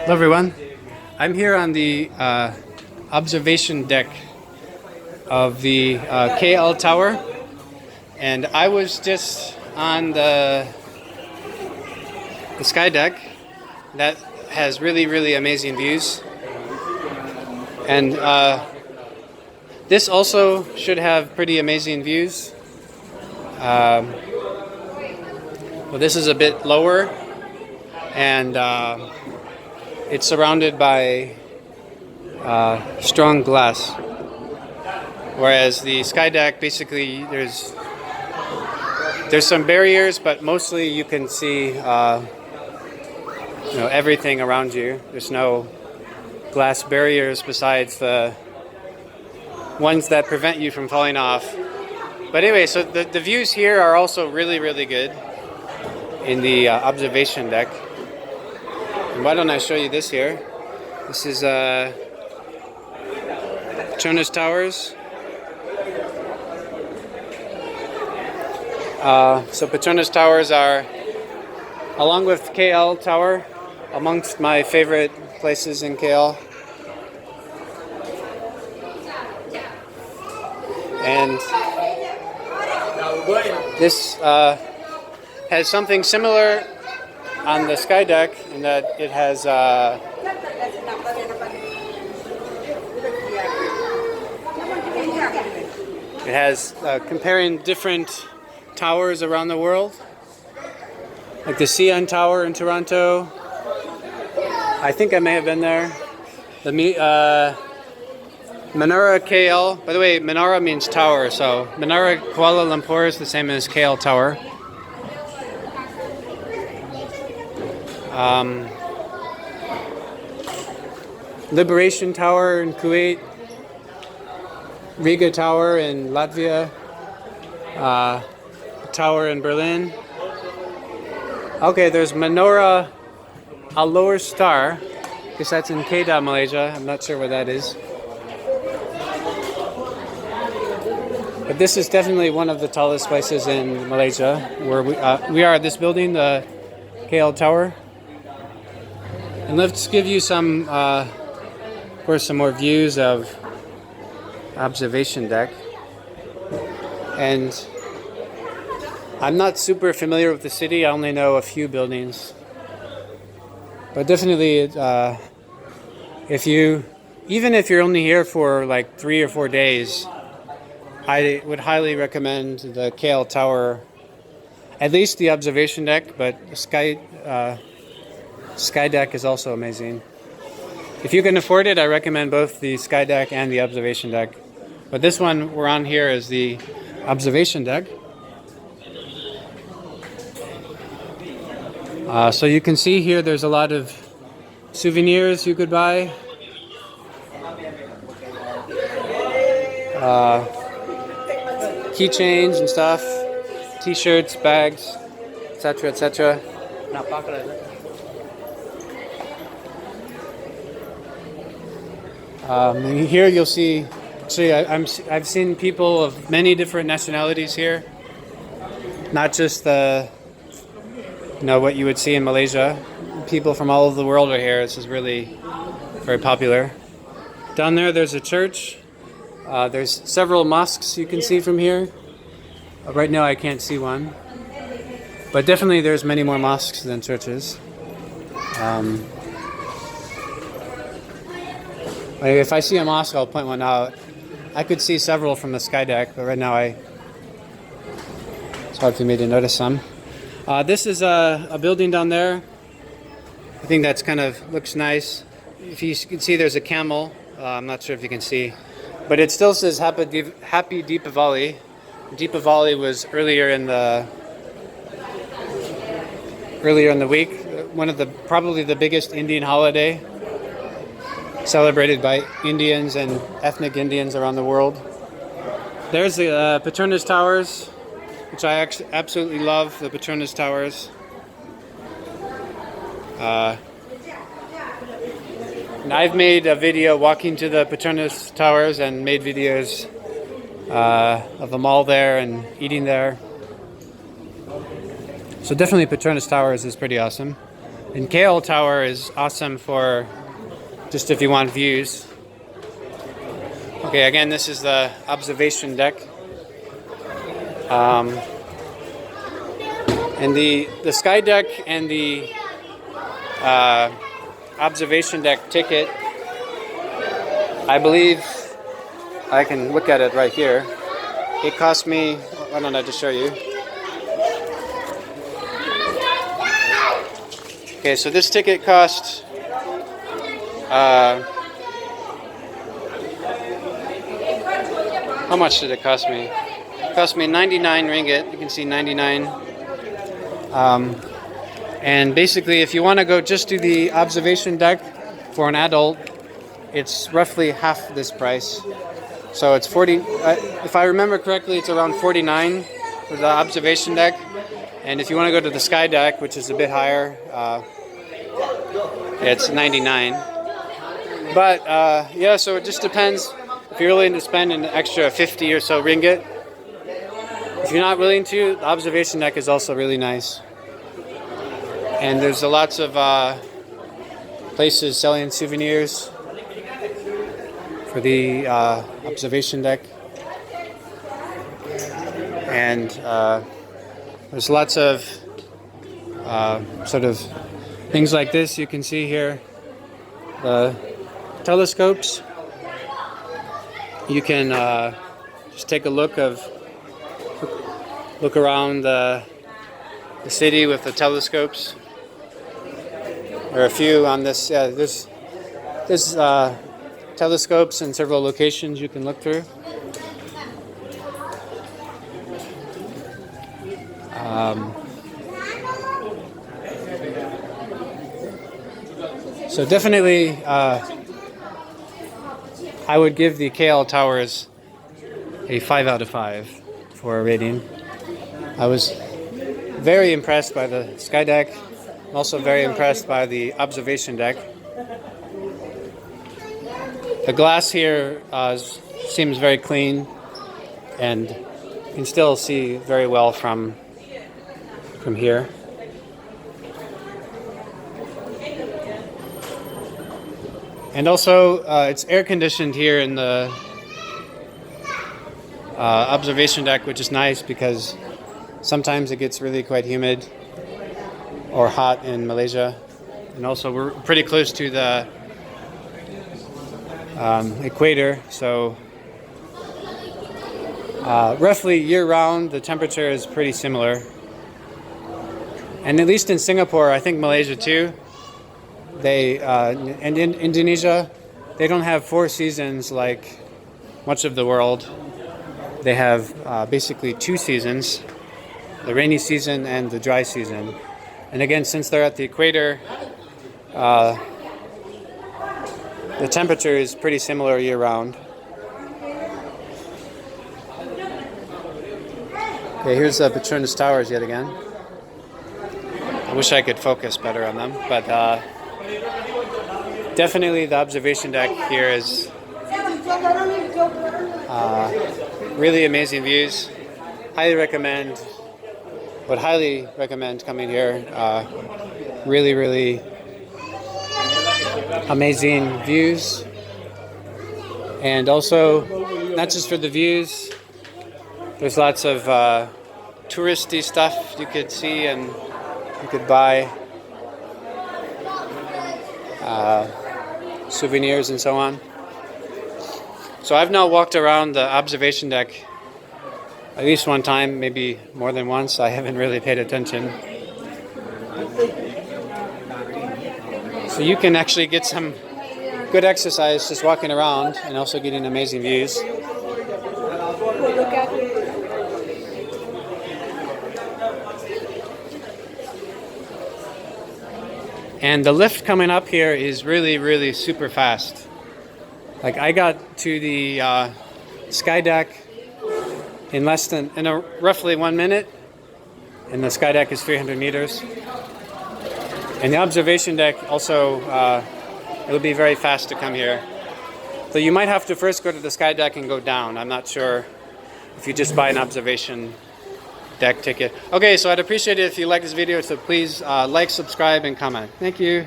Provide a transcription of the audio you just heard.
Hello everyone. I'm here on the observation deck of the KL Tower, and I was just on the sky deck that has really amazing views, and this also should have pretty amazing views. Well, this is a bit lower, and it's surrounded by strong glass, whereas the sky deck, basically there's some barriers, but mostly you can see everything around you. There's no glass barriers besides the ones that prevent you from falling off. But anyway, so the views here are also really good in the observation deck. And why don't I show you this here? This is Petronas Towers. So Petronas Towers are, along with KL Tower, amongst my favorite places in KL. And this has something similar on the sky deck in that it has comparing different towers around the world, like the CN Tower in Toronto. I think I may have been there. The Menara KL. By the way, Menara means tower, so Menara Kuala Lumpur is the same as KL Tower. Liberation Tower in Kuwait, Riga Tower in Latvia, Tower in Berlin. Okay, there's Menara Al Lower Star. I guess that's in Kedah, Malaysia. I'm not sure where that is. But this is definitely one of the tallest places in Malaysia, where we are at this building, the KL Tower. And let's give you some, of course, some more views of observation deck. And I'm not super familiar with the city. I only know a few buildings. But definitely, even if you're only here for like 3 or 4 days, I would highly recommend the KL Tower, at least the observation deck, but the sky deck is also amazing. If you can afford it, I recommend both the sky deck and the observation deck. But this one we're on here is the observation deck. So you can see here there's a lot of souvenirs you could buy. Keychains and stuff, t-shirts, bags, etc. Here you'll see, actually I've seen people of many different nationalities here, not just what you would see in Malaysia. People from all over the world are here. This is really very popular. Down there's a church. There's several mosques you can see from here. Right now I can't see one, but definitely there's many more mosques than churches. If I see a mosque, I'll point one out. I could see several from the sky deck, but right now it's hard for me to notice some. This is a building down there. I think that's looks nice. If you can see, there's a camel. I'm not sure if you can see, but it still says Happy Deepavali. Deepavali was earlier in the week. Probably the biggest Indian holiday, celebrated by Indians and ethnic Indians around the world. There's the Petronas Towers, which I absolutely love, the Petronas Towers. And I've made a video walking to the Petronas Towers and made videos of them all there and eating there. So definitely Petronas Towers is pretty awesome. And KL Tower is awesome for just if you want views. Okay, again, this is the observation deck. And the sky deck and the observation deck ticket, I believe, I can look at it right here. It cost me, why don't I just show you? Okay, so this ticket cost how much did it cost me? It cost me 99 ringgit. You can see 99. And basically, if you want to go just to the observation deck for an adult, it's roughly half this price. So it's 40. If I remember correctly, it's around 49 for the observation deck. And if you want to go to the sky deck, which is a bit higher, it's 99. But yeah, so it just depends if you're willing to spend an extra 50 or so ringgit. If you're not willing to, the observation deck is also really nice. And there's lots of places selling souvenirs for the observation deck. And there's lots of sort of things like this you can see here. The telescopes. You can just take a look around the city with the telescopes. There are a few on this. Yeah, there's telescopes in several locations you can look through. So definitely, I would give the KL Towers a 5 out of 5 for a rating. I was very impressed by the sky deck. I'm also very impressed by the observation deck. The glass here seems very clean, and you can still see very well from here. And also, it's air conditioned here in the observation deck, which is nice because sometimes it gets really quite humid or hot in Malaysia. And also, we're pretty close to the equator, so roughly year-round, the temperature is pretty similar. And at least in Singapore, I think Malaysia too, and in Indonesia, they don't have 4 seasons like much of the world. They have basically 2 seasons, the rainy season and the dry season. And again, since they're at the equator, the temperature is pretty similar year-round. Okay, here's the Petronas Towers yet again. I wish I could focus better on them, but definitely the observation deck here is really amazing views. Would highly recommend coming here. Really amazing views. And also, not just for the views, there's lots of touristy stuff you could see and you could buy. Souvenirs and so on. So I've now walked around the observation deck at least one time, maybe more than once. I haven't really paid attention. So you can actually get some good exercise just walking around and also getting amazing views. And the lift coming up here is really super fast. Like I got to the sky deck in roughly 1 minute, and the sky deck is 300 meters. And the observation deck also, it'll be very fast to come here. So you might have to first go to the sky deck and go down. I'm not sure if you just buy an observation deck ticket. Okay, so I'd appreciate it if you like this video, so please like, subscribe, and comment. Thank you.